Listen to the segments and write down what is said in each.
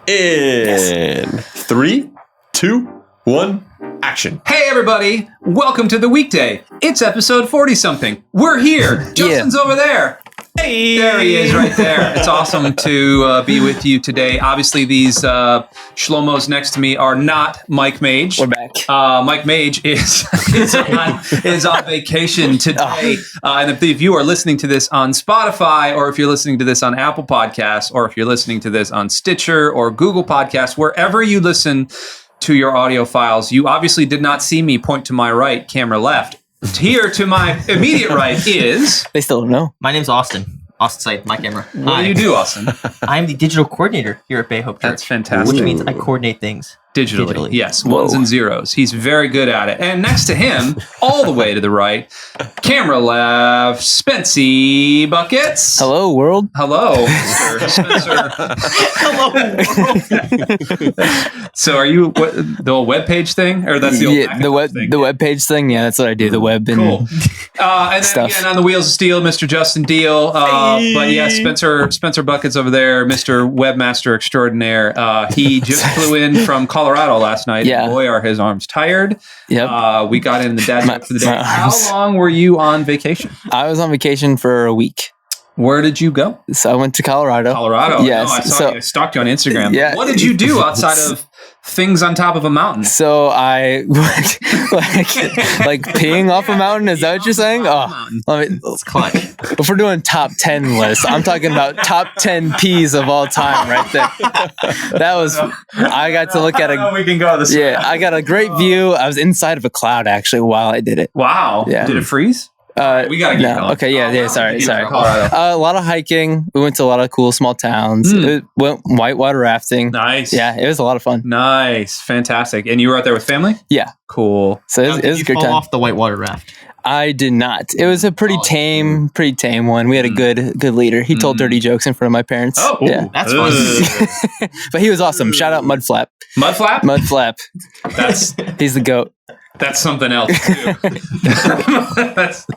In 3, 2, 1, action. Hey everybody, welcome to the Weekday. It's episode 40-something. We're here. Justin's over there. Hey, there he is right there. It's awesome to be with you today. Obviously, these Shlomos next to me are not Mike Mage. We're back. Mike Mage is on vacation today. And if you are listening to this on Spotify, or if you're listening to this on Apple Podcasts, or if you're listening to this on Stitcher or Google Podcasts, wherever you listen to your audio files, you obviously did not see me point to my right, camera left. Here to my immediate right is... They still don't know. My name's Austin. Austin Side, my camera. What do you do, Austin? I'm the digital coordinator here at Bay Hope Church. That's fantastic. Which means I coordinate things. Digitally. Yes, ones and zeros. He's very good at it. And next to him, all the way to the right, camera left, Spency Buckets. Hello, world. Hello, Mr. Spencer. Hello, world. So are you the old webpage thing? Or that's the old the web page thing? Yeah, that's what I do. The web and cool. And then stuff. Again, on the wheels of steel, Mr. Justin Deal. But yeah, Spencer Buckets over there, Mr. Webmaster Extraordinaire. He just flew in from Colorado last night. Yeah. Boy, are his arms tired. Yep. We got in the dad joke for the day. How long were you on vacation? I was on vacation for a week. Where did you go? So I went to Colorado. No, Yes. I saw you. I stalked you on Instagram. Yeah. What did you do outside of things on top of a mountain? So I went like peeing off a mountain. Is that what you're saying? Oh, It's clutch. if we're doing top 10 list, I'm talking about top 10 peas of all time right there. That was, I got to look at we can go this way. Yeah, I got a great view. I was inside of a cloud actually while I did it. Wow. Yeah. Did it freeze? We gotta get going. Okay, yeah, sorry. Colorado. A lot of hiking. We went to a lot of cool small towns. Went whitewater rafting. Nice. Yeah, it was a lot of fun. Nice. Fantastic. And you were out there with family? Yeah. Cool. So it was a great fall time. off the whitewater raft? I did not. It was a pretty tame one. We had a good leader. He told dirty jokes in front of my parents. Oh, yeah. That's fun. But he was awesome. Shout out Mudflap. Mudflap? Mudflap. He's the goat. That's something else too. That's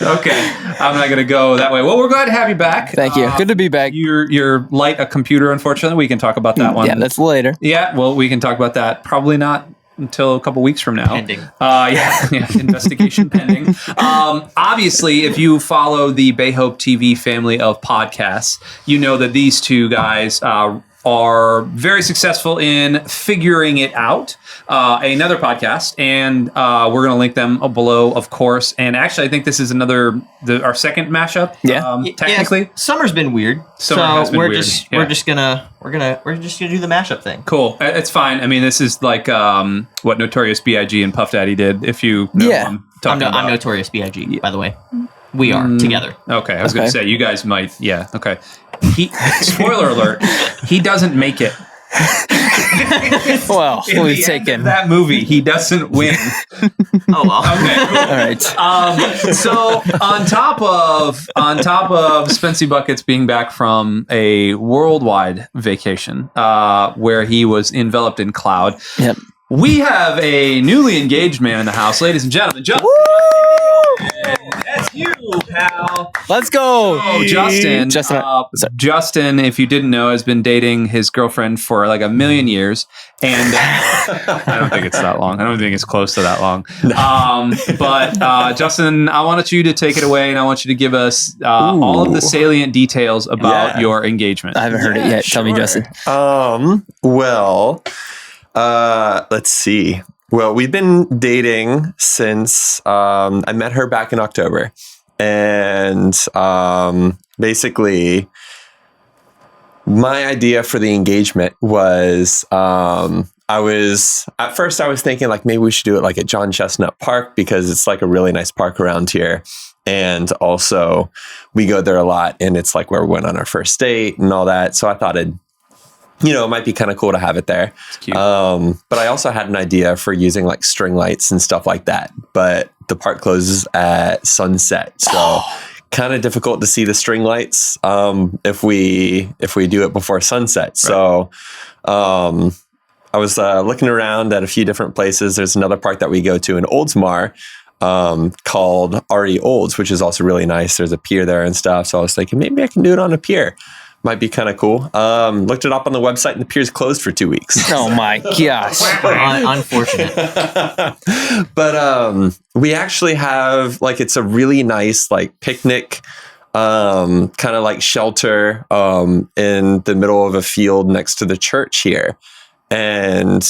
okay. I'm not going to go that way. Well, we're glad to have you back. Thank you. Good to be back. You're light a computer, unfortunately. We can talk about that one. Yeah, that's later. Yeah, well, we can talk about that. Probably not until a couple weeks from now. Pending. Yeah, investigation pending. Obviously, if you follow the Bay Hope TV family of podcasts, you know that these two guys are very successful in figuring it out. Another podcast, and we're going to link them below, of course. And actually, I think this is our second mashup. Yeah. Technically, Yeah, summer's been weird. We're just gonna do the mashup thing. Cool. It's fine. I mean, this is like what Notorious B.I.G. and Puff Daddy did. If you know what I'm talking about. I'm Notorious B.I.G. By the way. We are together. Okay, I was going to say you guys might. Yeah. Okay. Spoiler alert. He doesn't make it. Well, we've taken that movie. He doesn't win. Oh well. Okay. Cool. All right. So on top of Spency Buckets being back from a worldwide vacation, where he was enveloped in cloud, Yep. we have a newly engaged man in the house, ladies and gentlemen. Justin. That's you, pal. Let's go. Oh, Justin, if you didn't know, has been dating his girlfriend for like a million years. And I don't think it's that long. I don't think it's close to that long. But Justin, I wanted you to take it away, and I want you to give us all of the salient details about your engagement. I haven't heard it yet. Tell me, Justin. Well, let's see. Well, we've been dating since I met her back in October. And basically, my idea for the engagement was I was thinking like maybe we should do it like at John Chestnut Park because it's like a really nice park around here. And also we go there a lot and it's like where we went on our first date and all that. So I thought it might be kind of cool to have it there. It's cute. But I also had an idea for using like string lights and stuff like that. But the park closes at sunset. So kind of difficult to see the string lights if we do it before sunset. Right. So I was looking around at a few different places. There's another park that we go to in Oldsmar called RE Olds, which is also really nice. There's a pier there and stuff. So I was thinking maybe I can do it on a pier. might be kind of cool. Looked it up on the website, and the pier's closed for 2 weeks. Oh my gosh. Unfortunate. But we actually have like, it's a really nice like picnic kind of like shelter in the middle of a field next to the church here. And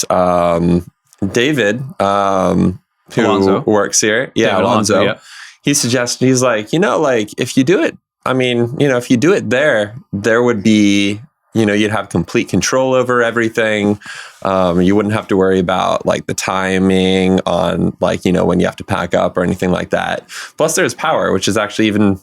David, who Alonzo. works here, David Alonzo, yeah. he suggested, he's like, like if you do it, I mean, if you do it there would be, you'd have complete control over everything. You wouldn't have to worry about like the timing on like, when you have to pack up or anything like that. Plus there's power, which is actually even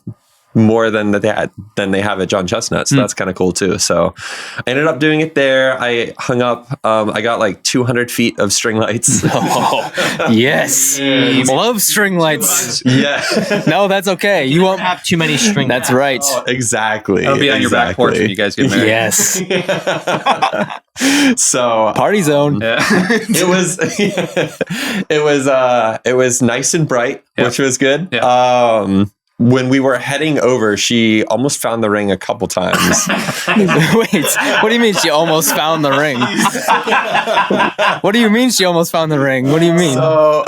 more than they have at John Chestnut. So that's kind of cool too. So I ended up doing it there. I hung up, I got like 200 feet of string lights. Oh, yes. Love string lights. Yeah. No, that's okay. You won't have too many string That's lights. right. Oh, exactly. It'll be on your back porch when you guys get married. Yes. So Party zone. Yeah. it was nice and bright, which was good. Yeah. When we were heading over, she almost found the ring a couple times. Wait, what do you mean she almost found the ring? What do you mean she almost found the ring? What do you mean? So,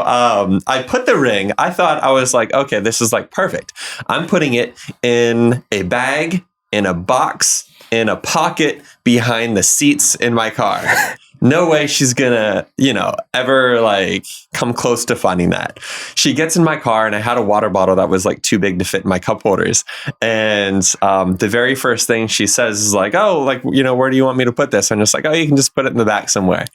I put the ring. I thought, I was like, okay, this is like perfect. I'm putting it in a bag, in a box, in a pocket behind the seats in my car. No way she's gonna, ever like come close to finding that. She gets in my car, and I had a water bottle that was like too big to fit in my cup holders. And the very first thing she says is like, oh, like, where do you want me to put this? I'm just like, oh, you can just put it in the back somewhere.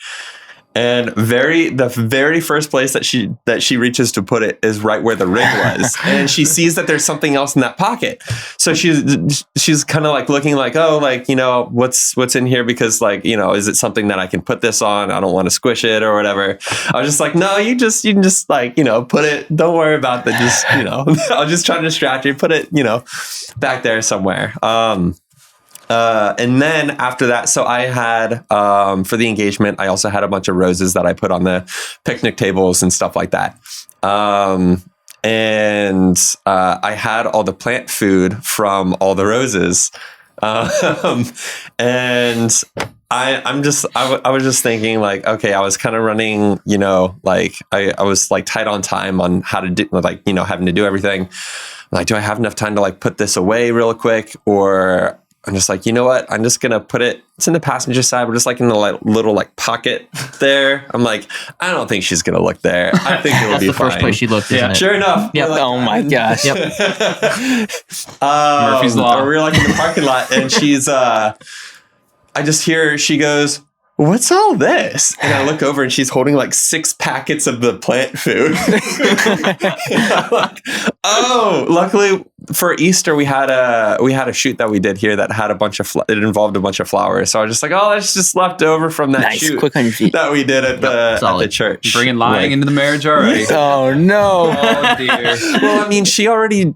And the very first place that she reaches to put it is right where the ring was, and she sees that there's something else in that pocket. So she's kind of like looking like, oh, like, what's in here, because like, is it something that I can put this on? I don't want to squish it or whatever. I was just like, no, you can just like, put it. Don't worry about the just, I'll just try to distract you. Put it, back there somewhere. And then after that, so I had, for the engagement, I also had a bunch of roses that I put on the picnic tables and stuff like that. And I had all the plant food from all the roses. And I was just thinking like, okay, I was kind of running, like I was like tight on time on how to do, like, having to do everything. Like, do I have enough time to like put this away real quick? Or I'm just like, you know what? I'm just going to put it, it's in the passenger side, but just like in the little like pocket there. I'm like, I don't think she's going to look there. I think it'll be fine. That's the first place she looked, isn't it? Sure enough. Yep. Like, oh my gosh. Yep. Murphy's Law. We were like in the parking lot, and she's, I just hear, she goes, what's all this? And I look over, and she's holding like 6 packets of the plant food. I'm like, oh, luckily for Easter, we had a shoot that we did here that had a bunch of, it involved a bunch of flowers. So I was just like, oh, that's just left over from that shoot Quick on your feet. that we did at the church. Bringing lying into the marriage already. Oh no. Oh dear. Well, I mean, she already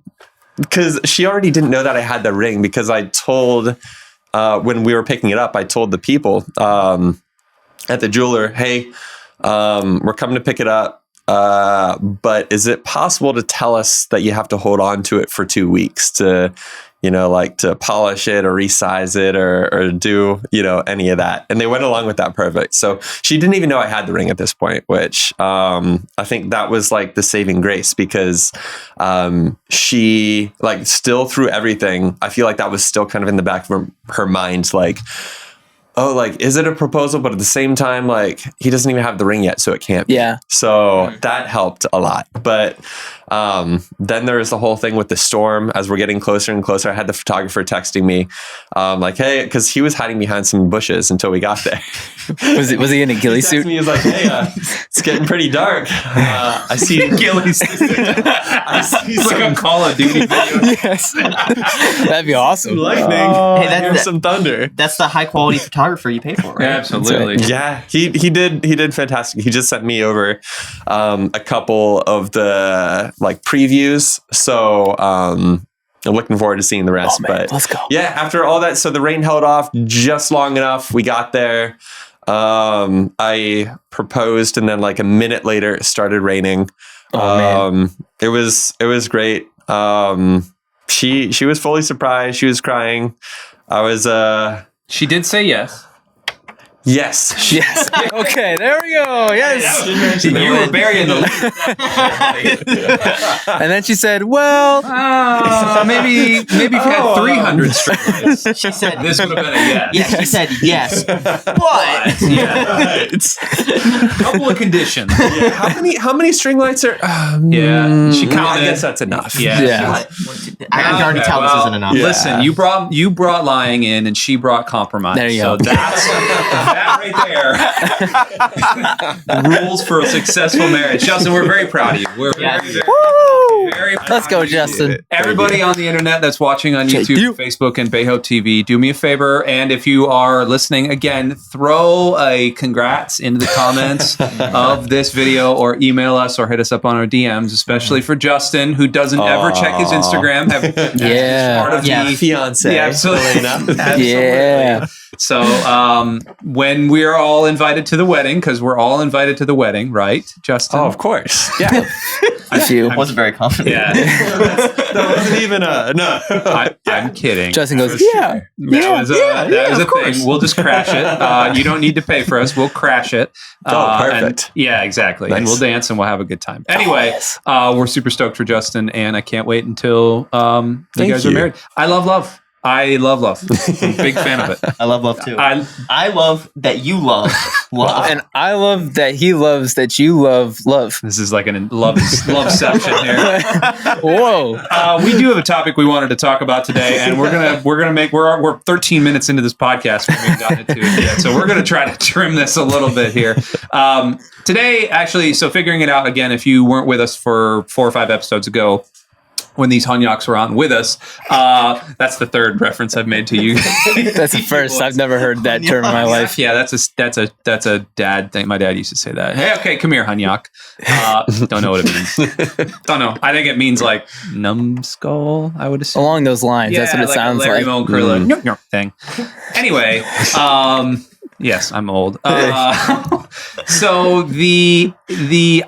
didn't know that I had the ring, because I told, when we were picking it up, I told the people at the jeweler, hey, we're coming to pick it up, but is it possible to tell us that you have to hold on to it for 2 weeks to, like to polish it or resize it or do, any of that? And they went along with that perfect. So she didn't even know I had the ring at this point, which I think that was like the saving grace, because she like still through everything, I feel like that was still kind of in the back of her mind, like, oh, like, is it a proposal? But at the same time, like, he doesn't even have the ring yet, so it can't be. Yeah. So that helped a lot. But then there was the whole thing with the storm. As we're getting closer and closer, I had the photographer texting me, like, hey, because he was hiding behind some bushes until we got there. Was he in a ghillie suit? He was like, hey, it's getting pretty dark. I see ghillie suit. It's like a Call of Duty video. Yes. That'd be awesome. lightning. Hey, Here's some thunder. That's the high quality photographer you pay for, right? Yeah, absolutely. Yeah, he did fantastic. He just sent me over a couple of the like previews. So I'm looking forward to seeing the rest. Oh, man, but let's go. Yeah, after all that, so the rain held off just long enough. We got there. I proposed, and then like a minute later, it started raining. Oh, man. It was great. she was fully surprised. She was crying. I was She did say yes. Yes. Yes. Okay, there we go. Yes. You were burying the lead. And then she said, well, maybe if you had 300 string lights, She said this would have been a yes. Yeah, she said yes, but It's Couple of conditions. how many string lights are? Yeah, she I counted. guess that's enough. Yeah. I can already tell this isn't enough. Yeah. Listen, you brought lying in, and she brought compromise. There you so go. that right there rules for a successful marriage. Justin, we're very proud of you. We're very proud Let's go, of you. Justin. Everybody on the internet that's watching on YouTube, Facebook, and Bayho TV, do me a favor, and if you are listening again, throw a congrats into the comments of this video, or email us, or hit us up on our DMs, especially for Justin, who doesn't ever check his Instagram. Part of the fiance. Yeah, absolutely. Absolutely. Yeah. So when we're all invited to the wedding, because we're all invited to the wedding, right, Justin? Oh, of course. Yeah. I wasn't very confident. Yeah. That wasn't even no. I'm kidding. Justin goes, That was a thing. We'll just crash it. You don't need to pay for us. We'll crash it. Perfect. Exactly. Nice. And we'll dance and we'll have a good time. Anyway, we're super stoked for Justin, and I can't wait until you guys are married. I love love. I'm a big fan of it. I love love too. I love that you love love. and I love that he loves that you love love. This is like an love section here. Whoa. We do have a topic we wanted to talk about today, and we're 13 minutes into this podcast. We haven't gotten into it yet, so we're gonna try to trim this a little bit here. Today, actually, so figuring it out again, if you weren't with us for 4 or 5 episodes ago, when these Hanyaks were on with us, that's the third reference I've made to you. That's the first. I've never heard that term in my life. Yeah, that's a dad thing. My dad used to say that. Hey, okay, come here, Hanyak. Don't know what it means. Don't know. I think it means like numbskull, I would assume. Along those lines. That's what it sounds a Larry like. Moe Curler thing. Anyway, yes, I'm old. So the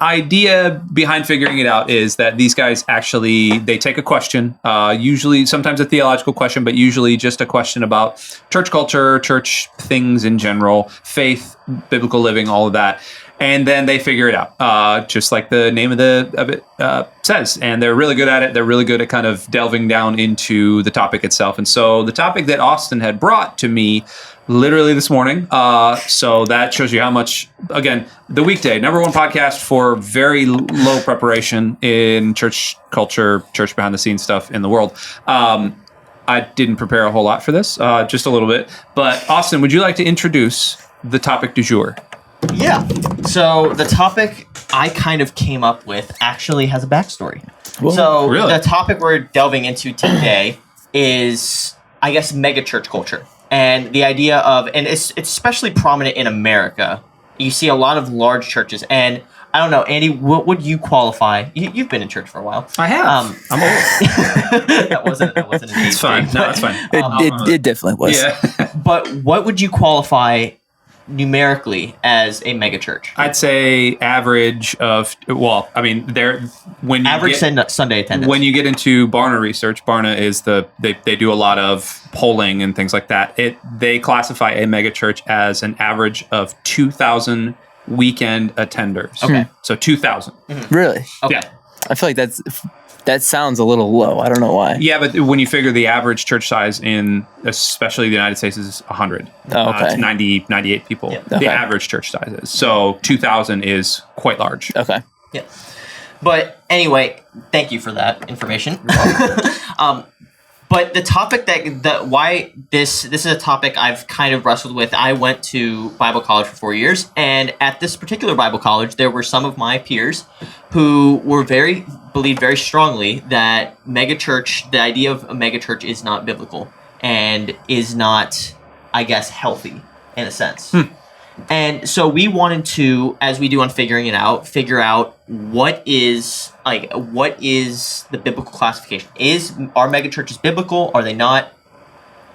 idea behind figuring it out is that these guys actually, they take a question, usually sometimes a theological question, but usually just a question about church culture, church things in general, faith, biblical living, all of that. And then they figure it out, just like the name of it says. And they're really good at it. They're really good at kind of delving down into the topic itself. And so the topic that Austin had brought to me literally this morning. So that shows you how much, again, the Weekday, #1 podcast for very low preparation in church culture, church behind the scenes stuff in the world. I didn't prepare a whole lot for this, just a little bit. But Austin, would you like to introduce the topic du jour? Yeah. So the topic I kind of came up with actually has a backstory. Whoa. So Really? the topic we're delving into today is, I guess, megachurch culture. And the idea of, and it's especially prominent in America. You see a lot of large churches. And I don't know, Andy, what would you qualify? You've been in church for a while. I have. I'm old. that wasn't an age It's fine. thing, No, but, it's fine. It definitely was. Yeah. But what would you qualify numerically as a megachurch? I'd say average of, well, I mean, Average Sunday attendance. When you get into Barna research, Barna is they do a lot of polling and things like that. They classify a megachurch as an average of 2,000 weekend attenders. Okay. So 2,000. Really? Okay. Yeah. I feel like that sounds a little low. I don't know why. Yeah, but when you figure the average church size in especially the United States is 100. Oh, okay. It's 98 people. Yeah. The Okay. average church size is. So 2,000 is quite large. Okay. Yeah. But anyway, thank you for that information. But the topic why this is a topic I've kind of wrestled with. I went to Bible college for 4 years, and at this particular Bible college, there were some of my peers who believed very strongly that the idea of a megachurch is not biblical and is not, I guess, healthy in a sense. And so we wanted to, as we do on figuring it out, figure out what is the biblical classification. Are megachurches biblical? Are they not?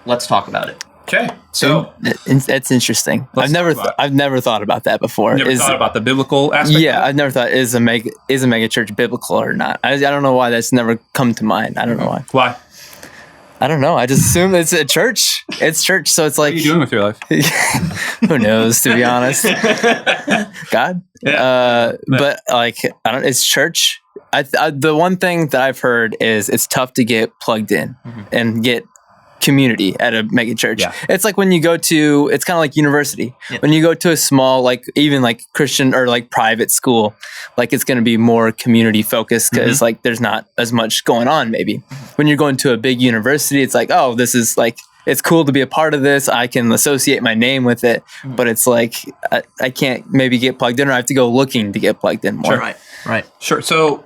Let's talk about it. Okay. So That's interesting. I've never thought about that before. you never thought about the biblical aspect? Yeah, I've never thought is a megachurch biblical or not. I don't know why that's never come to mind. I don't know why. Why? I don't know. I just assume it's a church. It's church, so it's like. What are you doing with your life? Who knows? To be honest, God. Yeah. But like, I don't. It's church. The one thing that I've heard is it's tough to get plugged in and get community at a mega church. Yeah. It's like when you go to, it's kind of like university. Yeah. When you go to a small, like even like Christian or like private school, like it's going to be more community focused because like there's not as much going on maybe. When you're going to a big university, it's like, oh, this is like, it's cool to be a part of this. I can associate my name with it, but it's like, I can't maybe get plugged in, or I have to go looking to get plugged in more. Sure. Right. Sure. So,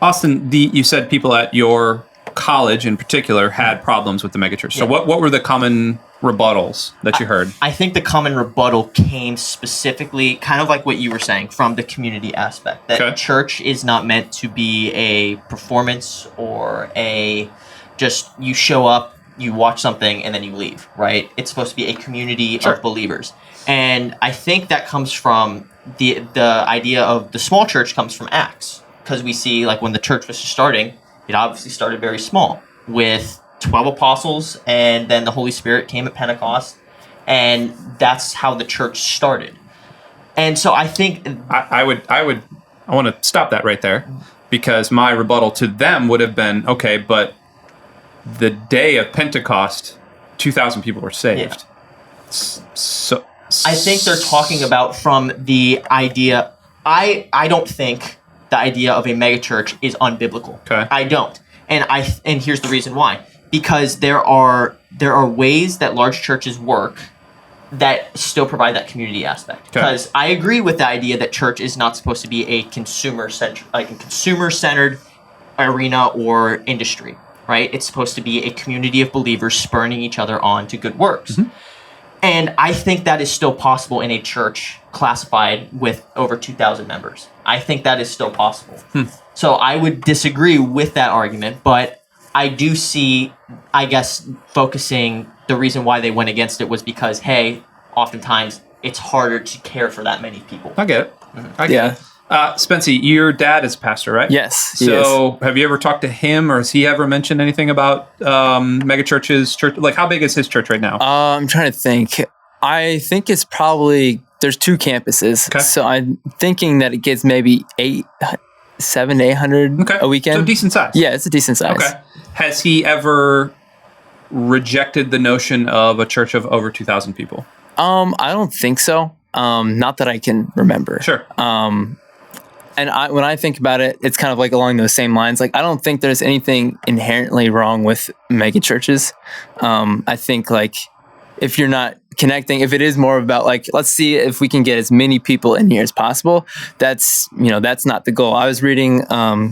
Austin, you said people at your college in particular had problems with the megachurch. So what were the common rebuttals that you heard? I think the common rebuttal came specifically kind of like what you were saying from the community aspect, that church is not meant to be a performance or a just you show up, you watch something and then you leave, right? It's supposed to be a community of believers. And I think that comes from the idea of the small church comes from Acts, because we see like when the church was starting, it obviously started very small with 12 apostles, and then the Holy Spirit came at Pentecost, and that's how the church started. And so I think I want to stop that right there, because my rebuttal to them would have been, okay, but the day of Pentecost, 2,000 people were saved. So I think they're talking about from the idea. I don't think the idea of a megachurch is unbiblical. Okay. I don't. And here's the reason why. Because there are ways that large churches work that still provide that community aspect. Because I agree with the idea that church is not supposed to be a consumer-centered arena or industry, right? It's supposed to be a community of believers spurring each other on to good works. And I think that is still possible in a church classified with over 2,000 members. I think that is still possible. So I would disagree with that argument, but I do see, I guess, focusing the reason why they went against it was because, hey, oftentimes it's harder to care for that many people. I get it. I get it. Spency, your dad is a pastor, right? Yes. So have you ever talked to him, or has he ever mentioned anything about megachurches? Church, like how big is his church right now? I'm trying to think. I think it's probably, there's 2 campuses. Okay. So I'm thinking that it gets maybe 700 to 800 a weekend. So decent size. Yeah, it's a decent size. Okay. Has he ever rejected the notion of a church of over 2,000 people? I don't think so. Not that I can remember. Sure. And when I think about it, it's kind of like along those same lines. Like, I don't think there's anything inherently wrong with mega churches. I think like if you're not connecting, if it is more about like, let's see if we can get as many people in here as possible, that's not the goal. I was reading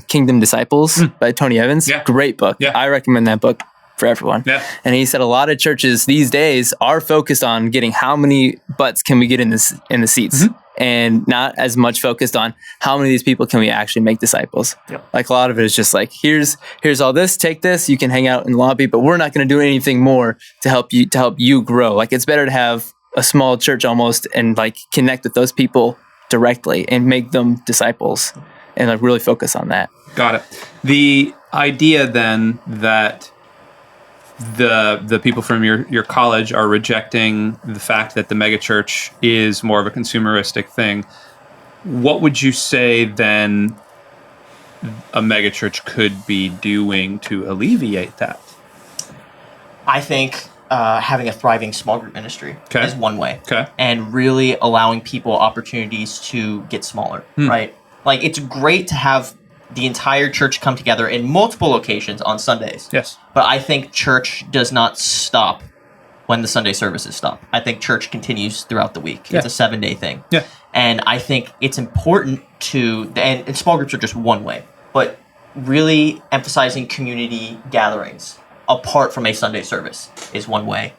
Kingdom Disciples by Tony Evans. Yeah. Great book. Yeah. I recommend that book for everyone. Yeah. And he said a lot of churches these days are focused on getting how many butts can we get in the seats, and not as much focused on how many of these people can we actually make disciples. Yep. Like a lot of it is just like, here's all this, take this, you can hang out in the lobby, but we're not going to do anything more to help you grow. Like it's better to have a small church almost and like connect with those people directly and make them disciples and like really focus on that. Got it. The idea then that the people from your college are rejecting the fact that the megachurch is more of a consumeristic thing. What would you say then a megachurch could be doing to alleviate that? I think having a thriving small group ministry is one way. Okay. And really allowing people opportunities to get smaller, right? Like it's great to have the entire church come together in multiple locations on Sundays. Yes. But I think church does not stop when the Sunday services stop. I think church continues throughout the week. It's a 7-day thing. Yeah. And I think it's important and small groups are just one way, but really emphasizing community gatherings apart from a Sunday service is one way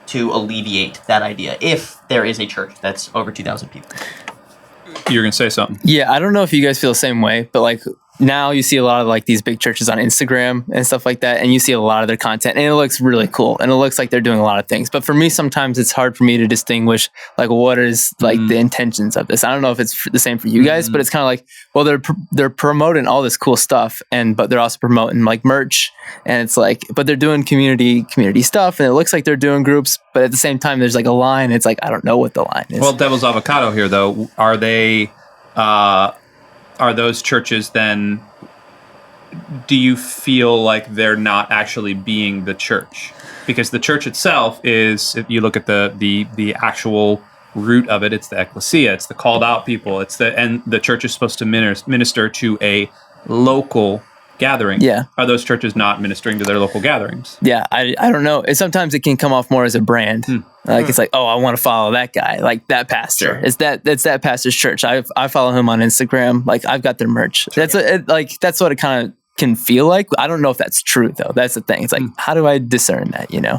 to alleviate that idea if there is a church that's over 2,000 people. You're going to say something. Yeah, I don't know if you guys feel the same way, but like now you see a lot of like these big churches on Instagram and stuff like that, and you see a lot of their content, and it looks really cool, and it looks like they're doing a lot of things. But for me, sometimes it's hard for me to distinguish like what is like the intentions of this. I don't know if it's the same for you guys, but it's kind of like, well, they're promoting all this cool stuff, but they're also promoting like merch, and it's like, but they're doing community stuff, and it looks like they're doing groups, but at the same time, there's like a line. It's like I don't know what the line is. Well, devil's avocado here, though. Are those churches then, do you feel like they're not actually being the church? Because the church itself is, if you look at the actual root of it, it's the ecclesia, it's the called out people, and the church is supposed to minister to a local gathering. Yeah. Are those churches not ministering to their local gatherings? Yeah, I don't know. Sometimes it can come off more as a brand. Like it's like, oh, I want to follow that guy, like that pastor. Sure. It's that pastor's church. I follow him on Instagram. Like I've got their merch. Sure. That's what it kind of can feel like. I don't know if that's true though. That's the thing. It's like, how do I discern that? You know?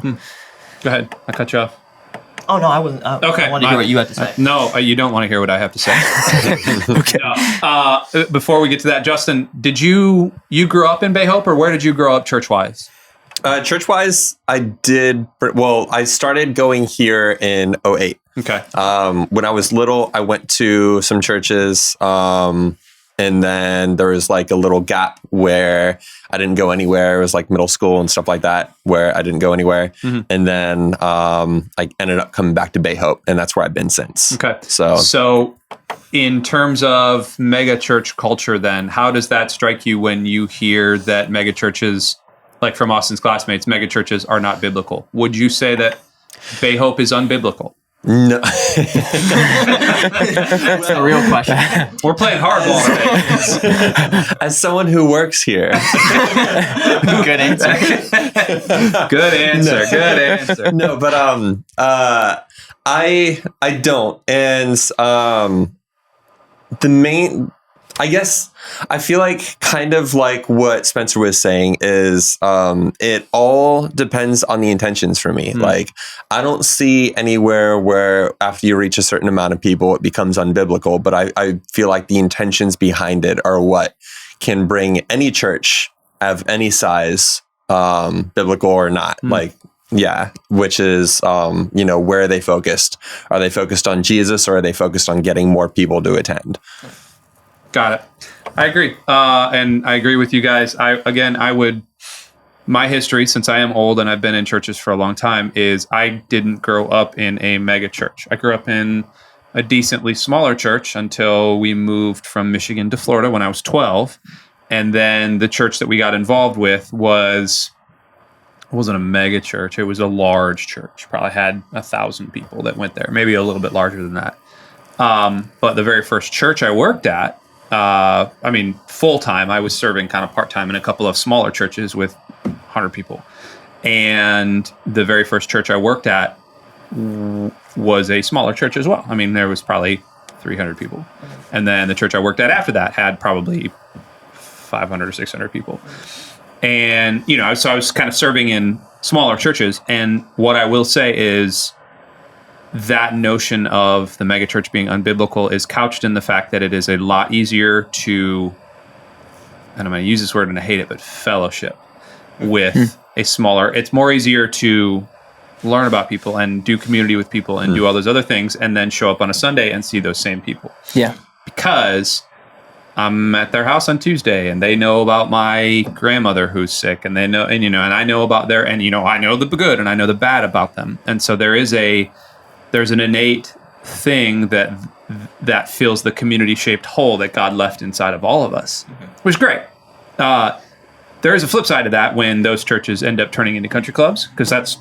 Go ahead. I cut you off. Oh no, I wasn't. Okay. I wanted to hear what you had to say. No, you don't want to hear what I have to say. Okay. No. Before we get to that, Justin, did you grew up in Bay Hope, or where did you grow up church-wise? Church-wise, I started going here in 2008. Okay. When I was little, I went to some churches, and then there was like a little gap where I didn't go anywhere. It was like middle school and stuff like that, where I didn't go anywhere. And then I ended up coming back to Bay Hope, and that's where I've been since. Okay. So in terms of mega church culture, then, how does that strike you when you hear that mega churches, like from Austin's classmates, mega churches are not biblical? Would you say that Bay Hope is unbiblical? No. That's a real question. We're playing hardball today. As someone who works here. Good answer. Good answer. Good answer. No, but I don't. And the main, I guess, I feel like kind of like what Spencer was saying is it all depends on the intentions for me. Like, I don't see anywhere where after you reach a certain amount of people, it becomes unbiblical. But I feel like the intentions behind it are what can bring any church of any size, biblical or not. Like, yeah, which is, where are they focused? Are they focused on Jesus, or are they focused on getting more people to attend? Got it. I agree. And I agree with you guys. My history, since I am old and I've been in churches for a long time, is I didn't grow up in a mega church. I grew up in a decently smaller church until we moved from Michigan to Florida when I was 12. And then the church that we got involved with wasn't a mega church. It was a large church. Probably had 1,000 people that went there, maybe a little bit larger than that. But the very first church I worked at, full-time, I was serving kind of part-time in a couple of smaller churches with 100 people. And the very first church I worked at was a smaller church as well. I mean, there was probably 300 people. And then the church I worked at after that had probably 500 or 600 people. And, so I was kind of serving in smaller churches. And what I will say is that notion of the megachurch being unbiblical is couched in the fact that it is a lot easier to, and I'm going to use this word and I hate it, but fellowship with a smaller, it's more easier to learn about people and do community with people and do all those other things, and then show up on a Sunday and see those same people. Yeah. Because I'm at their house on Tuesday and they know about my grandmother who's sick, and they know, and I know about their, and I know the good and I know the bad about them. And so there's an innate thing that fills the community-shaped hole that God left inside of all of us, which is great. There is a flip side to that when those churches end up turning into country clubs, because that's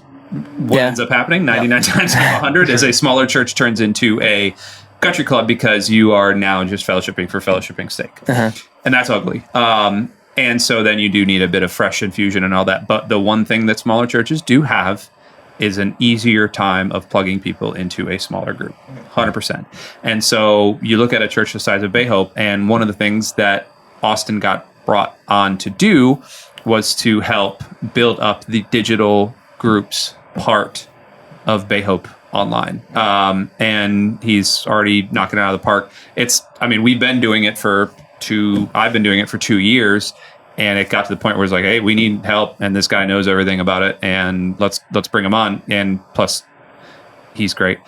what ends up happening. 99 times out of 100 is a smaller church turns into a country club because you are now just fellowshipping for fellowshipping's sake. And that's ugly. And so then you do need a bit of fresh infusion and all that. But the one thing that smaller churches do have is an easier time of plugging people into a smaller group, 100%. And so you look at a church the size of Bay Hope, and one of the things that Austin got brought on to do was to help build up the digital groups part of Bay Hope online. And he's already knocking it out of the park. We've been doing it for I've been doing it for 2 years, and it got to the point where it's like, hey, we need help, and this guy knows everything about it, and let's bring him on. And plus, he's great.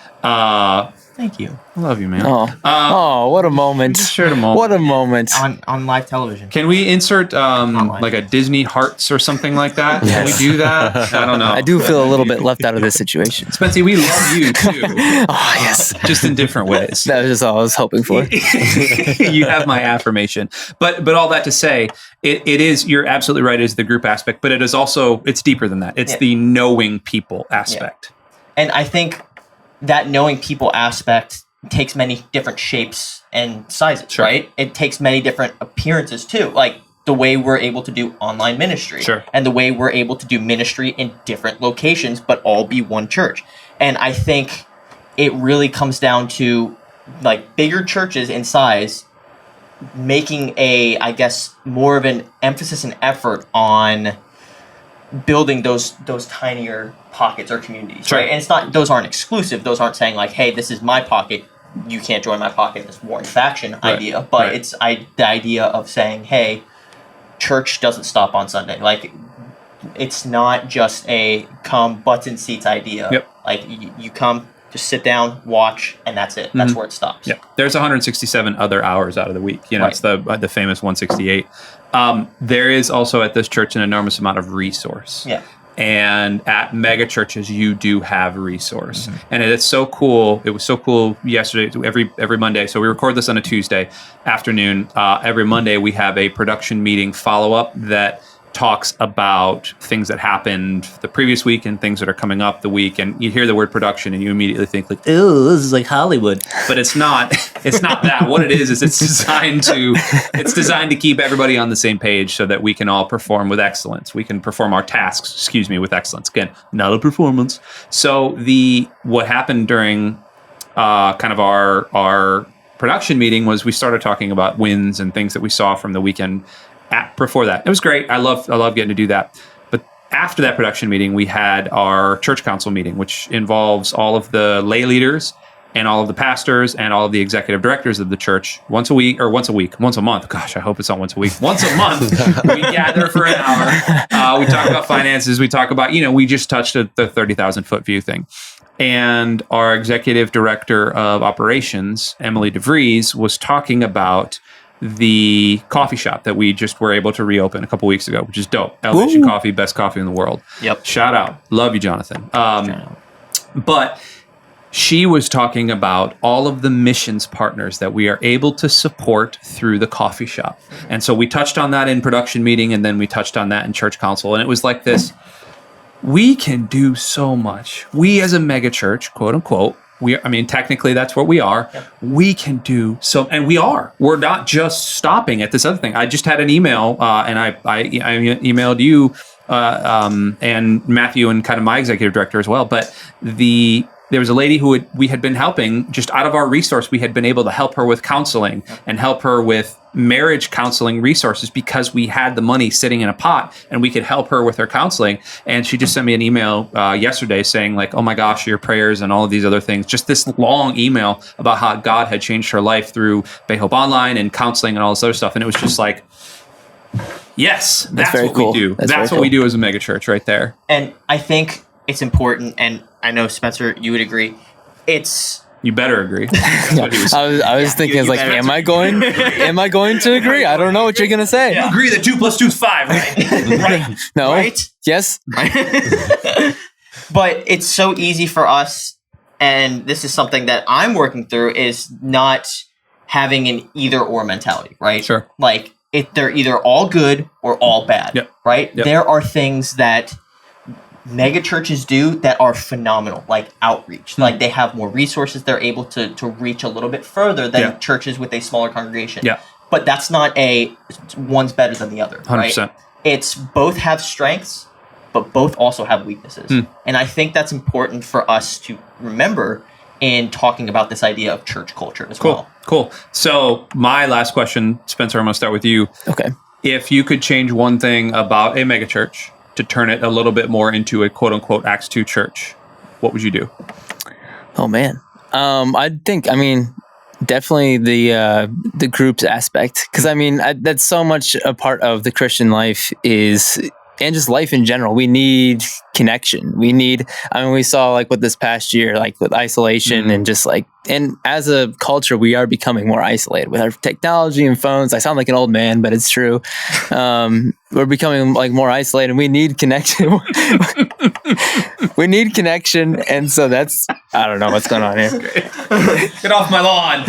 Thank you. I love you, man. Oh, what a moment. Shared a moment. What a moment. On live television. Can we insert like a Disney Hearts or something like that? Can we do that? I don't know. I do feel a little bit left out of this situation. Spency, we love you too. Oh, yes. Just in different ways. That was just all I was hoping for. You have my affirmation. But all that to say, it is, you're absolutely right, it is the group aspect, but it is also, it's deeper than that. It's the knowing people aspect. Yeah. And I think that knowing people aspect takes many different shapes and sizes, right? It takes many different appearances too, like the way we're able to do online ministry and the way we're able to do ministry in different locations, but all be one church. And I think it really comes down to like bigger churches in size making I guess, more of an emphasis and effort on building those tinier pockets or communities, right? And it's not, those aren't exclusive. Those aren't saying like, hey, this is my pocket, you can't join my pocket, this warring faction idea. But it's the idea of saying, hey, church doesn't stop on Sunday. Like, it's not just a come butts in seats idea. Like, you come, just sit down, watch, and that's it. That's where it stops. There's 167 other hours out of the week. You know, it's the famous 168. There is also at this church an enormous amount of resource. And at Megachurches, you do have resource. And it is so cool. It was so cool yesterday, every Monday. So we record this on a Tuesday afternoon. Every Monday, we have a production meeting follow-up that talks about things that happened the previous week and things that are coming up the week. And you hear the word production and you immediately think like, oh, this is like Hollywood. But it's not that. What it is it's designed to keep everybody on the same page so that we can all perform with excellence. We can perform our tasks, with excellence. Again, not a performance. So what happened during kind of our production meeting was we started talking about wins and things that we saw from the weekend before that. It was great. I love getting to do that. But after that production meeting, we had our church council meeting, which involves all of the lay leaders and all of the pastors and all of the executive directors of the church once a month. Gosh, I hope it's not once a week. Once a month, we gather for an hour. We talk about finances. We talk about, we just touched the 30,000 foot view thing. And our executive director of operations, Emily DeVries, was talking about the coffee shop that we just were able to reopen a couple weeks ago, which is dope. Elevation Coffee, best coffee in the world. Shout out. Love you, Jonathan. But she was talking about all of the missions partners that we are able to support through the coffee shop. And so we touched on that in production meeting, and then we touched on that in church council. And it was like this, we can do so much. We as a mega church, quote unquote, technically that's what we are. We can do so, and we are. We're not just stopping at this other thing. I just had an email, and I emailed you and Matthew and kind of my executive director as well. But there was a lady who we had been helping just out of our resource. We had been able to help her with counseling and help her with marriage counseling resources because we had the money sitting in a pot and we could help her with her counseling. And she just sent me an email yesterday saying like, oh my gosh, your prayers and all of these other things, just this long email about how God had changed her life through Bay Hope Online and counseling and all this other stuff. And it was just like, yes, that's what we do. That's what we do as a mega church right there. And I think it's important, and I know, Spencer, you would agree. You better agree. That's what he was saying. I was thinking, am I going to agree? I don't know what you're going to say. You agree that 2 + 2 is 5, right? Right. No. Right? Yes. But it's so easy for us, and this is something that I'm working through, is not having an either or mentality, right? Sure. Like, they're either all good or all bad, right? There are things that mega churches do that are phenomenal, like outreach. Like, they have more resources, they're able to reach a little bit further than churches with a smaller congregation. But that's not one's better than the other, 100%. Right? It's both have strengths, but both also have weaknesses. And I think that's important for us to remember in talking about this idea of church culture as well. Cool. So my last question, Spencer, I'm going to start with you. Okay. If you could change one thing about a megachurch to turn it a little bit more into a quote unquote Acts 2 church, what would you do? Oh man. I think Definitely the groups aspect, because I mean that's so much a part of the Christian life and just life in general. We need connection. We saw like with this past year, like with isolation and just like, and as a culture, we are becoming more isolated with our technology and phones. I sound like an old man, but it's true. We're becoming like more isolated and we need connection. We need connection. And so I don't know what's going on here. Get off my lawn.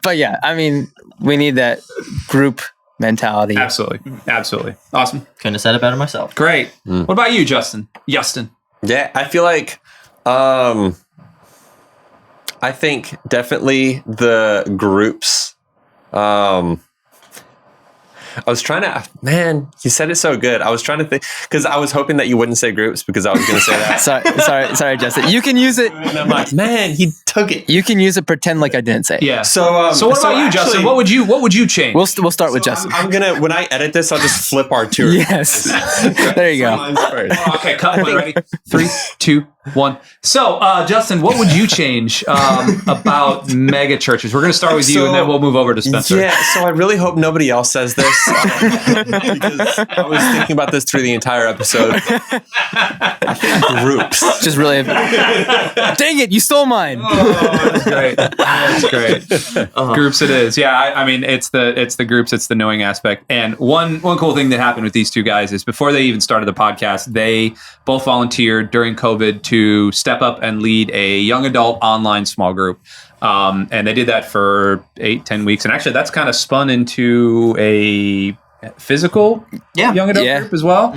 But yeah, I mean, we need that group mentality. Absolutely. Awesome. Couldn't have said it better myself. Great. What about you, Justin? Yeah, I feel like I think definitely the groups. I was trying to, man, you said it so good. I was trying to think, because I was hoping that you wouldn't say groups because I was going to say that. sorry, Justin. You can use it. And I'm like, man, he took it. You can use it, pretend like I didn't say it. Yeah. So what about you, Justin? What would you change? We'll start with Justin. I'm going to, when I edit this, I'll just flip our tour. Yes. There you go. Okay, cut. Ready? 3, 2, 1. So, Justin, what would you change about mega churches? We're going to start with you, and then we'll move over to Spencer. Yeah, so I really hope nobody else says this because I was thinking about this through the entire episode. I think groups. Just really. Dang it! You stole mine. Oh, that's great. That's great. Groups, it is. Yeah, I mean, it's the groups. It's the knowing aspect. And one cool thing that happened with these two guys is before they even started the podcast, they both volunteered during COVID to step up and lead a young adult online small group. And they did that for 8-10 weeks. And actually, that's kind of spun into a physical young adult group as well,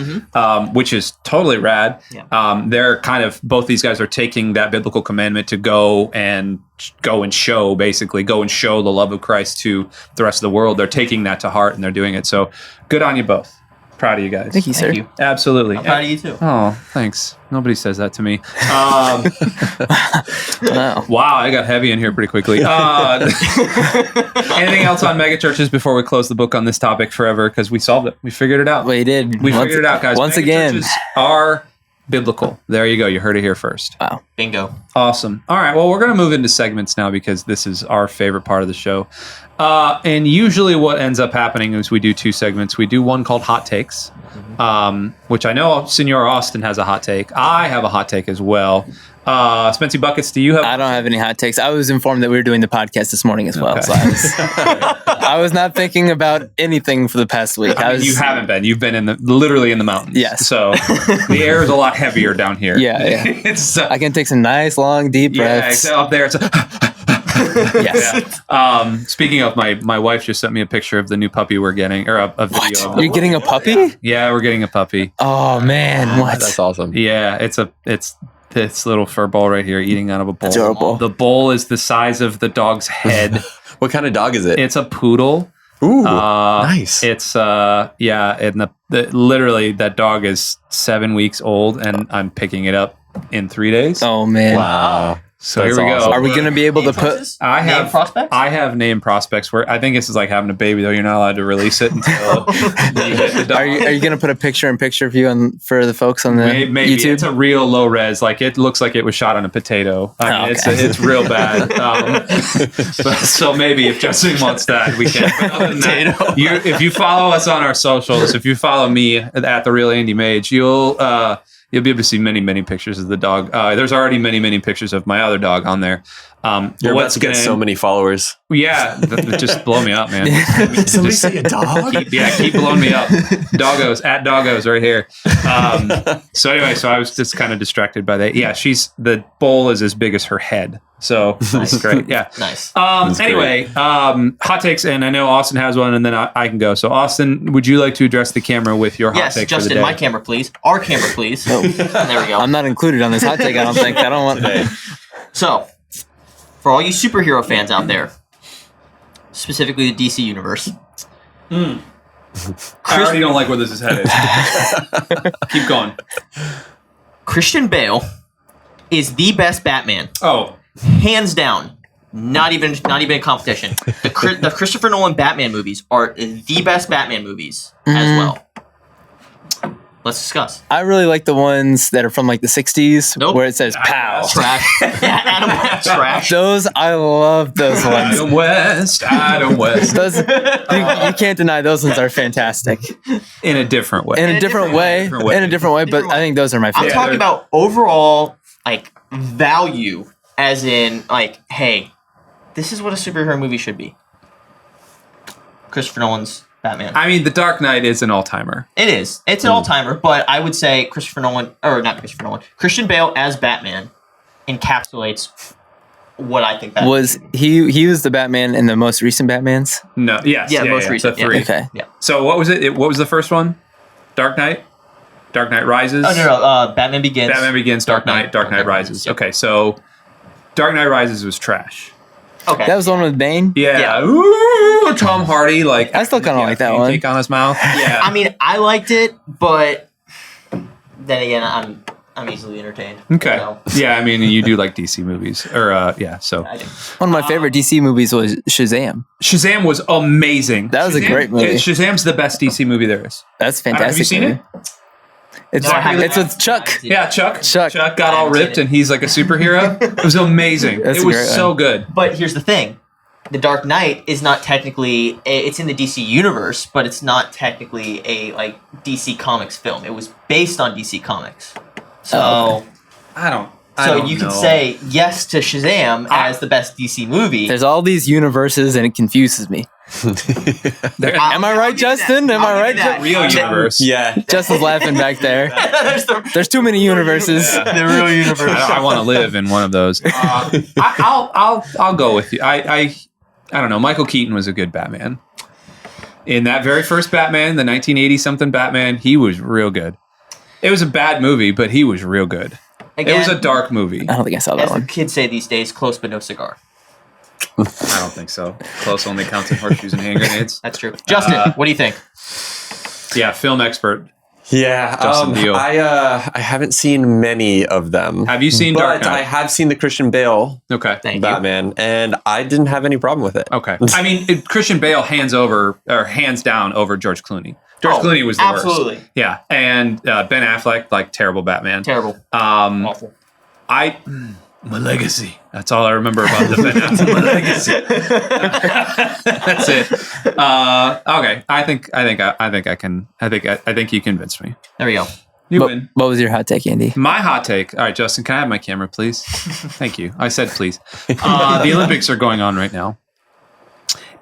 which is totally rad. Yeah. They're kind of, both these guys are taking that biblical commandment to go and show the love of Christ to the rest of the world. They're taking that to heart and they're doing it. So good on you both. Proud of you guys. Thank you, sir. Thank you. Absolutely. I'm proud of you too. Oh, thanks. Nobody says that to me. Wow. Wow, I got heavy in here pretty quickly. Anything else on megachurches before we close the book on this topic forever? Because we solved it. We figured it out. We did. We figured it out, guys. Once again. Megachurches are biblical. There you go. You heard it here first. Wow. Bingo. Awesome. All right. Well, we're going to move into segments now because this is our favorite part of the show. And usually what ends up happening is we do 2 segments. We do one called Hot Takes, which I know Senor Austin has a hot take. I have a hot take as well. Spency Buckets, do you have? I don't have any hot takes. I was informed that we were doing the podcast this morning as well. Okay. So I was not thinking about anything for the past week. You haven't been. You've been literally in the mountains. Yes. So the air is a lot heavier down here. Yeah. It's I can take some nice, long, deep breaths. Yeah, up there it's Yes. Yeah. Speaking of, my wife just sent me a picture of the new puppy we're getting, or a video. What? You're getting a puppy? Yeah, we're getting a puppy. Oh man, what? That's awesome. Yeah, it's this little fur ball right here eating out of a bowl. Adorable. The bowl is the size of the dog's head. What kind of dog is it? It's a poodle. Ooh, nice. It's and literally that dog is 7 weeks old, and I'm picking it up in 3 days. Oh man. Wow. So That's here we go. awesome. Are we going to be able to put? Name prospects? I have name prospects. Where I think this is like having a baby, though. You're not allowed to release it until you get the dog. Are you going to put a picture of you for the folks on the Maybe. YouTube? It's a real low res. Like it looks like it was shot on a potato. I mean, it's real bad. So maybe if Justin wants that, we can. But other than that, if you follow us on our socials, if you follow me at The Real Andy Mage, you'll be able to see many, many pictures of the dog. There's already many, many pictures of my other dog on there. You're about to get so many followers. Yeah, just blow me up, man. Somebody see a dog? Keep blowing me up. Doggos, at Doggos right here. So anyway, I was just kind of distracted by that. Yeah, the bowl is as big as her head. So that's great. Yeah. Nice. Anyway, hot takes, and I know Austin has one, and then I can go. So Austin, would you like to address the camera with your hot take Justin, for the day? my camera, please. Our camera, please. There we go. I'm not included on this hot take. I don't think. I don't want. So, for all you superhero fans out there, specifically the DC universe, I already don't like where this is headed. Keep going. Christian Bale is the best Batman, Oh, hands down. Not even a competition. The Christopher Nolan Batman movies are the best Batman movies as well. Let's discuss. I really like the ones that are from like the 60s Nope. where it says "pow." Trash. Adam West trash. Those I love those ones. Adam West. Those you can't deny those ones are fantastic In a different way. in a different way. But I think those are my I'm favorite. talking about overall like value, as in like, hey, this is what a superhero movie should be. Christopher Nolan's Batman. I mean, The Dark Knight is an all-timer. It is. It's an all-timer, but I would say Christian Bale as Batman encapsulates what I think Batman Was he was the Batman in the most recent Batmans? No, yes. Yeah, most recent, So 3. yeah. Okay. Yeah. So what was it? What was the first one? Dark Knight? Dark Knight Rises? Oh, no. Batman Begins. Batman Begins, Dark Knight Rises. Yep. Okay, so Dark Knight Rises was trash. Okay. That was the one with Bane. Yeah. Yeah. Ooh, Tom Hardy, like I still kinda like that one. Take on his mouth. Yeah. I mean, I liked it, but then again, I'm easily entertained. okay. So, Yeah, I mean, you do like DC movies, or yeah. So I do. One of my favorite DC movies was Shazam. Shazam was amazing. That was a great movie. Shazam's the best DC movie there is. That's fantastic. Have you seen movie. it? It's No, I haven't. it's with Chuck. Yeah, Chuck. Chuck. got I all haven't seen ripped it. and he's like a superhero. It was amazing. That's it a was great so one. good. But here's the thing. The Dark Knight is not technically it's in the DC universe, but it's not technically a like DC Comics film. It was based on DC Comics. So Oh, I don't you can know. say yes to Shazam as the best DC movie. there's all these universes and it confuses me. Am I right, Justin? Am I right? real universe. Yeah. Justin's laughing back there. There's too many universes. The real universe. I want to live in one of those. I'll go with you. I don't know. Michael Keaton was a good Batman. In that very first Batman, the 1980 something Batman, he was real good. It was a bad movie, but he was real good. Again, It was a dark movie. I don't think I saw that as the one. kids say these days, close but no cigar. I don't think so. Close only counts in horseshoes and hand grenades. That's true. Justin, what do you think? Yeah, film expert. Yeah. Justin Deal. I haven't seen many of them. Have you seen Dark But Knight? I have seen the Christian Bale Okay. Thank you. Batman, and I didn't have any problem with it. Okay. I mean, Christian Bale hands down over George Clooney. George Oh, Clooney was the absolutely. worst. Yeah. And Ben Affleck, like terrible Batman. Terrible. My Awful. legacy. That's all I remember about the Ben Affleck. My legacy. That's it. Okay. I think you convinced me. There we go. You What, win. what was your hot take, Andy? My hot take. All right, Justin, can I have my camera, please? Thank you. I said please. The Olympics are going on right now.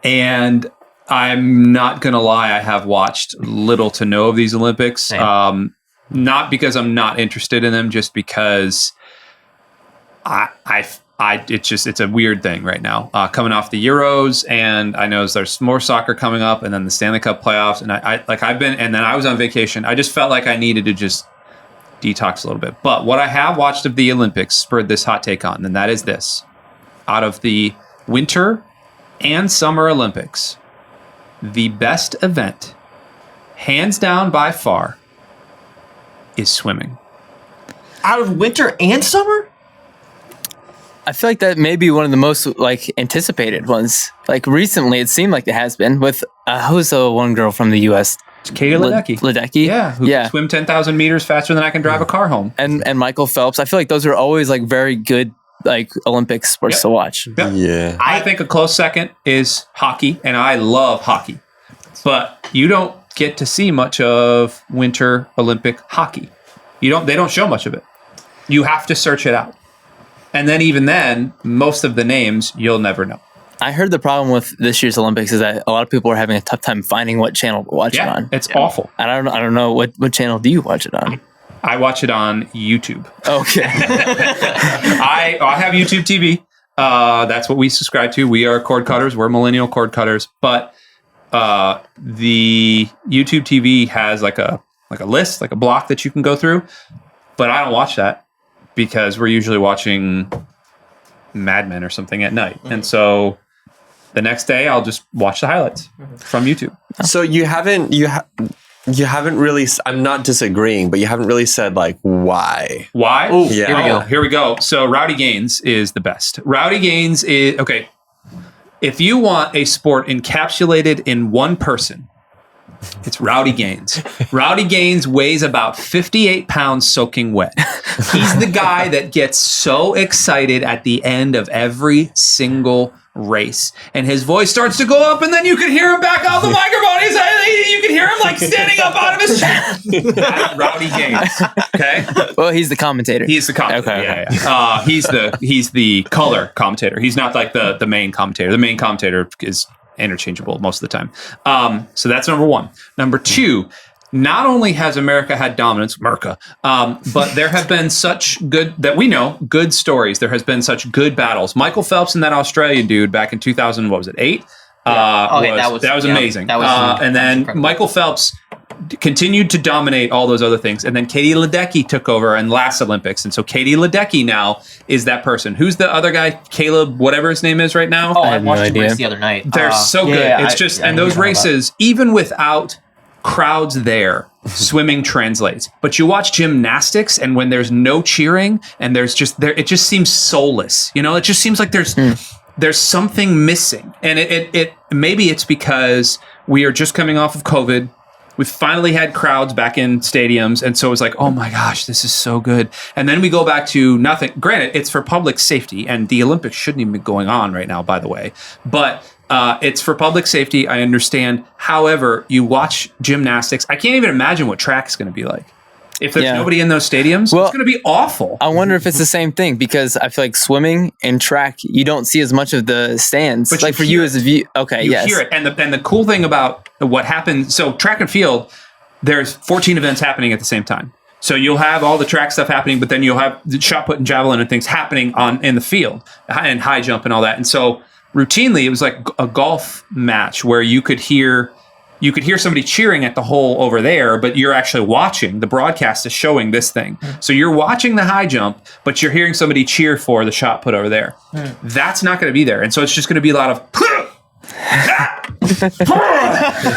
And I'm not going to lie. I have watched little to no of these Olympics. Same. Not because I'm not interested in them, just because it's a weird thing right now. Coming off the Euros, and I know there's more soccer coming up, and then the Stanley Cup playoffs, and and then I was on vacation. I just felt like I needed to just detox a little bit. But what I have watched of the Olympics spurred this hot take on, and that is this: out of the Winter and Summer Olympics, the best event, hands down by far, is swimming. Out of winter and summer? I feel like that may be one of the most like anticipated ones. Like recently, it seemed like it has been with who's the one girl from the U.S. Katie Ledecky. Ledecky, Who can swim 10,000 meters faster than I can drive a car home. and Michael Phelps. I feel like those are always like very good like Olympic sports to watch. Yep. Yeah. I think a close second is hockey, and I love hockey. But you don't get to see much of Winter Olympic hockey. They don't show much of it. You have to search it out. And then even then, most of the names you'll never know. I heard the problem with this year's Olympics is that a lot of people are having a tough time finding what channel to watch it Yeah, on. it's awful. I don't know what channel do you watch it on? I watch it on YouTube. Okay. I have YouTube TV. That's what we subscribe to. We are cord cutters. We're millennial cord cutters. But the YouTube TV has like a list, like a block that you can go through. But I don't watch that because we're usually watching Mad Men or something at night. Mm-hmm. And so the next day I'll just watch the highlights from YouTube. So you haven't really. I'm not disagreeing, but you haven't really said like why. Why? Oh, Yeah. Here we go. So Rowdy Gaines is the best. Rowdy Gaines is okay. If you want a sport encapsulated in one person, It's Rowdy Gaines. Rowdy Gaines weighs about 58 pounds soaking wet. He's the guy that gets so excited at the end of every single race. And his voice starts to go up, and then you can hear him back off the microphone. You can hear him like standing up out of his chair. That's Rowdy Gaines. Okay? Well, he's the commentator. He's the commentator. Okay. Yeah. He's the color commentator. He's not like the main commentator. The main commentator is interchangeable most of the time. So that's number one. Number two, not only has America had dominance, but there have been such good stories. There has been such good battles. Michael Phelps and that Australian dude back in 2000, what was it, 8? That was amazing. And then incredible. Michael Phelps continued to dominate all those other things. And then Katie Ledecky took over in last Olympics. And so Katie Ledecky now is that person. Who's the other guy? Caleb, whatever his name is right now? Oh, I watched him race the other night. They're so good. It's and those races, even without crowds there, swimming translates. But you watch gymnastics, and when there's no cheering and it just seems soulless. It just seems like there's something missing. And it maybe it's because we are just coming off of COVID. We've finally had crowds back in stadiums. And so it's like, oh my gosh, this is so good. And then we go back to nothing. Granted, it's for public safety, and the Olympics shouldn't even be going on right now, by the way. But it's for public safety. I understand. However, you watch gymnastics. I can't even imagine what track is going to be like. If there's nobody in those stadiums, it's going to be awful. I wonder if it's the same thing, because I feel like swimming and track, you don't see as much of the stands. But like for you as a view, you hear it. And the cool thing about what happens, so track and field, there's 14 events happening at the same time. So you'll have all the track stuff happening, but then you'll have the shot put and javelin and things happening in the field, and high jump and all that. And so routinely, it was like a golf match where you could hear somebody cheering at the hole over there, but you're actually watching. The broadcast is showing this thing. So you're watching the high jump, but you're hearing somebody cheer for the shot put over there. That's not going to be there. And so it's just going to be a lot of...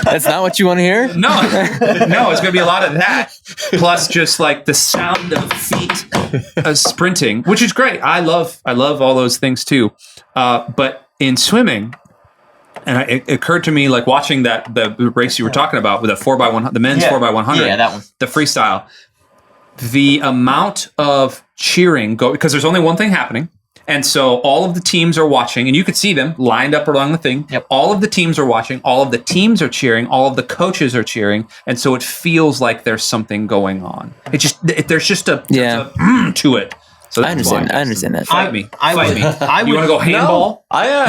That's not what you want to hear? No, it's going to be a lot of that. Plus just like the sound of feet sprinting, which is great. I love all those things too. But in swimming... And it occurred to me, like watching the race you were talking about with the 4x100, the men's 4x100, that one, the freestyle, the amount of cheering because there's only one thing happening. And so all of the teams are watching, and you could see them lined up along the thing. Yep. All of the teams are watching. All of the teams are cheering. All of the coaches are cheering. And so it feels like there's something going on. There's just a to it. So I understand that. Fight me. You want to go handball? No,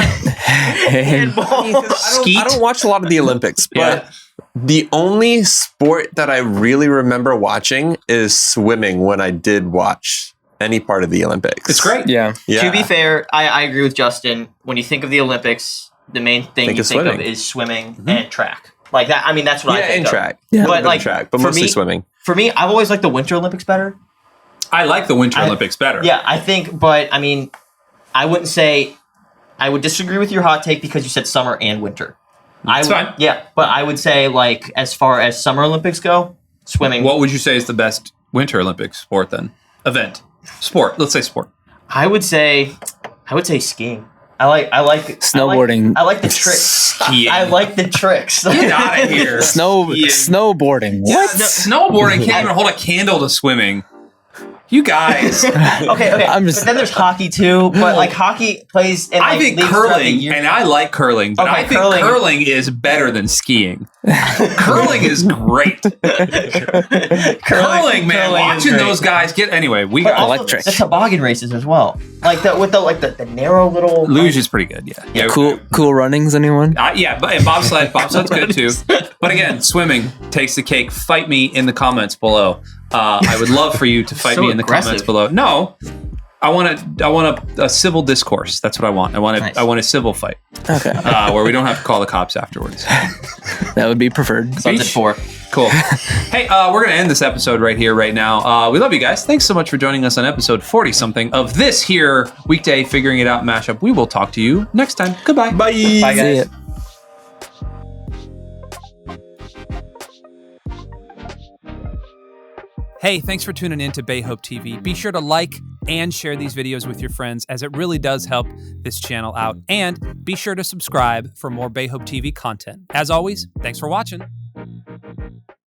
handball. I don't watch a lot of the Olympics, but the only sport that I really remember watching is swimming when I did watch any part of the Olympics. It's great. Yeah. To be fair, I agree with Justin. When you think of the Olympics, the main thing you think of is swimming and track. Like that. I mean, that's what I think of. Track. Yeah, but like track, but mostly swimming. For me, I've always liked the Winter Olympics better. I like the Winter Olympics better. Yeah, I think, but I mean, I wouldn't say, I would disagree with your hot take because you said summer and winter. That's fine. Yeah, but I would say, like, as far as Summer Olympics go, swimming. What would you say is the best Winter Olympics sport then? Event. Sport. Let's say sport. I would say skiing. I like snowboarding. I like the tricks. I like the tricks. Get out of here. Snowboarding. What? Snowboarding can't even hold a candle to swimming. You guys. Okay. But then there's hockey too. But like hockey plays in I think curling, and I like curling, but I think curling is better than skiing. Curling is great. Curling, man. Watching those guys get we got electric. The toboggan races as well. Like the narrow little luge is pretty good, yeah. Cool runnings, anyone? But bobsled's good too. But again, swimming takes the cake. Fight me in the comments below. I would love for you to fight me in the comments below. No, I want a civil discourse. That's what I want. I want a civil fight. Okay. Where we don't have to call the cops afterwards. That would be preferred. Something for. Cool. Hey, we're going to end this episode right here, right now. We love you guys. Thanks so much for joining us on episode 40-something of this here Weekday Figuring It Out mashup. We will talk to you next time. Goodbye. Bye. Bye, guys. Hey, thanks for tuning in to Bay Hope TV. Be sure to like and share these videos with your friends, as it really does help this channel out. And be sure to subscribe for more Bay Hope TV content. As always, thanks for watching.